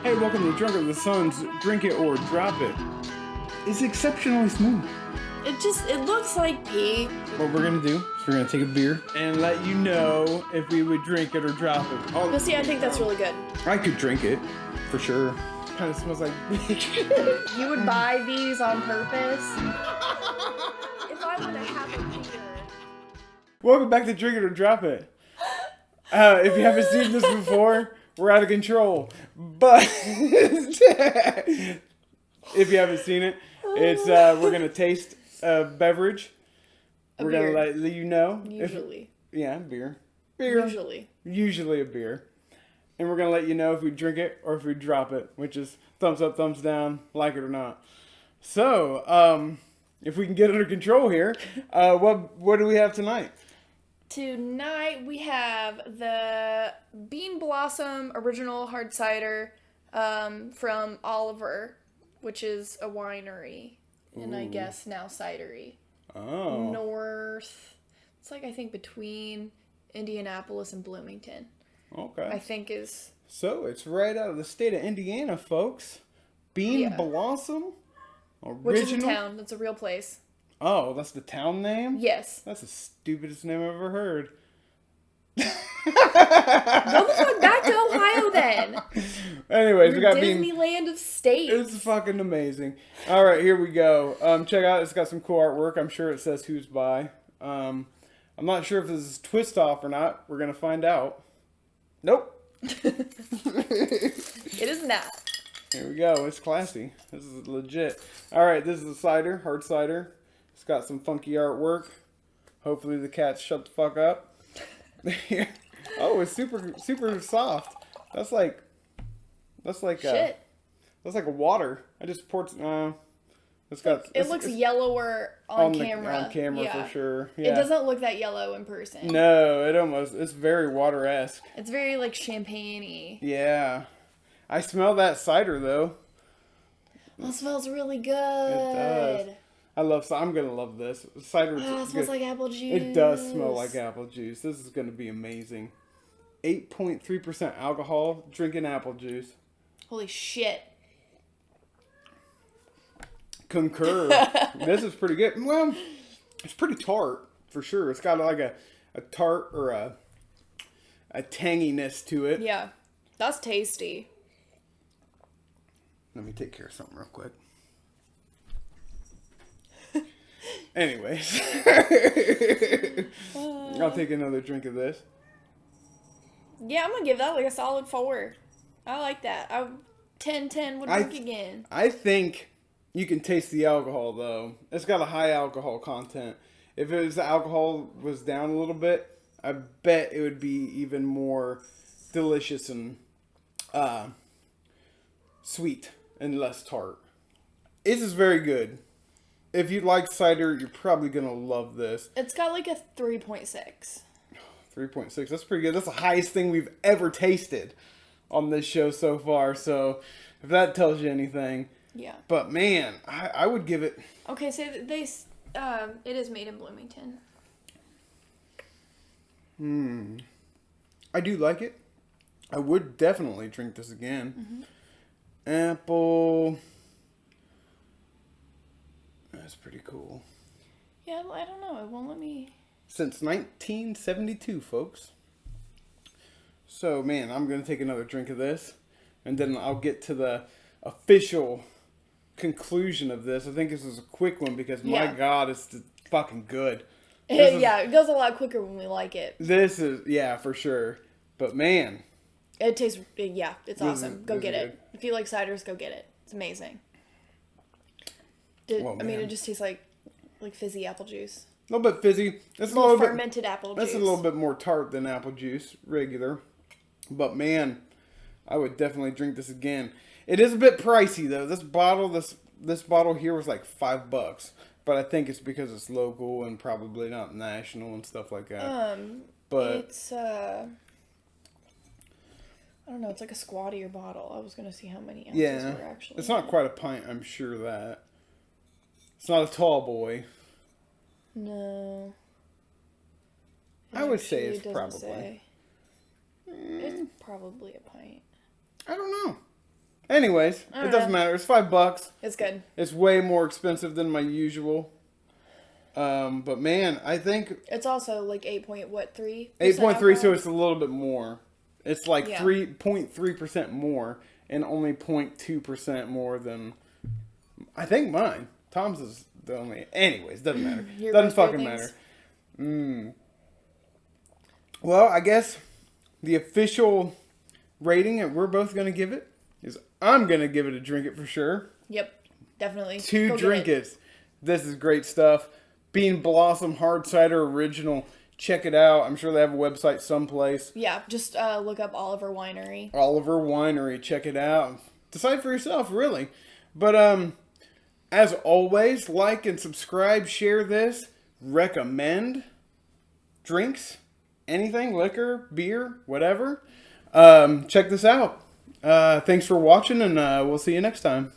Hey, welcome to Drunk of the Suns. Drink it or drop it. It's exceptionally smooth. It looks like pee. What we're gonna do is we're gonna take a beer and let you know if we would drink it or drop it. Oh, But see, I think that's really good. I could drink it, for sure. Kind of smells like You would buy these on purpose? If I were to have a beer. Welcome back to Drink It or Drop It. If you haven't seen this before, we're out of control. But if you haven't seen it, it's we're gonna taste a beverage. We're gonna let you know. Usually. Beer. Usually a beer. And we're gonna let you know if we drink it or if we drop it, which is thumbs up, thumbs down, like it or not. So, if we can get under control here, what do we have tonight? Tonight we have the Bean Blossom Original Hard Cider from Oliver, which is a winery, and I guess now cidery. Oh. North. It's like, I think, between Indianapolis and Bloomington. Okay. I think is... So, it's right out of the state of Indiana, folks. Bean Blossom? Original? Which is a town. That's a real place. Oh, that's the town name? Yes. That's the stupidest name I've ever heard. Go the fuck back to Ohio then. Anyways, we got Bean... Disneyland of states. It's fucking amazing. All right, here we go. Check out. It's got some cool artwork. I'm sure it says who's by. I'm not sure if this is twist off or not. We're gonna find out. Nope. It is not. Here we go. It's classy. This is legit. All right, this is a cider, hard cider. It's got some funky artwork. Hopefully the cats shut the fuck up. Oh, it's super soft. That's like Shit. that's like a water. I just poured. It looks yellower on camera. On camera for sure. Yeah. It doesn't look that yellow in person. No, it's very water-esque. It's very like champagne-y. Yeah. I smell that cider though. It smells really good. It does. I'm gonna love this. Cider. It smells like apple juice. It does smell like apple juice. This is gonna be amazing. 8.3% alcohol. Drinking apple juice. Holy shit. Concur. This is pretty good. Well, it's pretty tart for sure. It's got like a tart or a tanginess to it. Yeah, that's tasty. Let me take care of something real quick. Anyways, I'll take another drink of this. Yeah, I'm gonna give that like a solid 4. I like that. 10 would drink again. I think you can taste the alcohol though. It's got a high alcohol content. If the alcohol was down a little bit, I bet it would be even more delicious and sweet and less tart. This is very good. If you like cider, you're probably gonna love this. It's got like a 3.6. 3.6. That's pretty good. That's the highest thing we've ever tasted on this show so far. So if that tells you anything. Yeah. But man, I would give it. Okay, so it is made in Bloomington. I do like it. I would definitely drink this again. Mm-hmm. Apple. That's pretty cool. Yeah, I don't know. It won't let me. Since 1972, folks. So, man, I'm going to take another drink of this. And then I'll get to the official conclusion of this. I think this is a quick one because, my God, it's fucking good. It goes a lot quicker when we like it. This is, for sure. But, man. It tastes, it's awesome. Go get it. If you like ciders, go get it. It's amazing. It just tastes like fizzy apple juice. A little bit fizzy. It's a little fermented apple juice. That's a little bit more tart than apple juice, regular. But man, I would definitely drink this again. It is a bit pricey though. This bottle here was like $5, but I think it's because it's local and probably not national and stuff like that. But it's I don't know. It's like a squattier bottle. I was gonna see how many ounces were actually. It's not quite a pint. I'm sure of that. It's not a tall boy. No. I would say it's probably. It's probably a pint. I don't know. Anyways, it doesn't matter. It's $5. It's good. It's way more expensive than my usual. But man, I think it's also like 8.3. 8.3, so it's a little bit more. It's like Yeah. 3.3% more, and only 0.2% more than I think mine. Tom's is the only. Anyways, doesn't matter. Doesn't fucking matter. Well, I guess the official rating that we're both gonna give it is I'm gonna give it a drink it for sure. Yep, definitely. Go drink it. This is great stuff. Bean Blossom Hard Cider Original. Check it out. I'm sure they have a website someplace. Yeah, just look up Oliver Winery. Oliver Winery. Check it out. Decide for yourself, really. But as always, like and subscribe, share this, recommend drinks, anything, liquor, beer, whatever. Check this out. Thanks for watching, and we'll see you next time.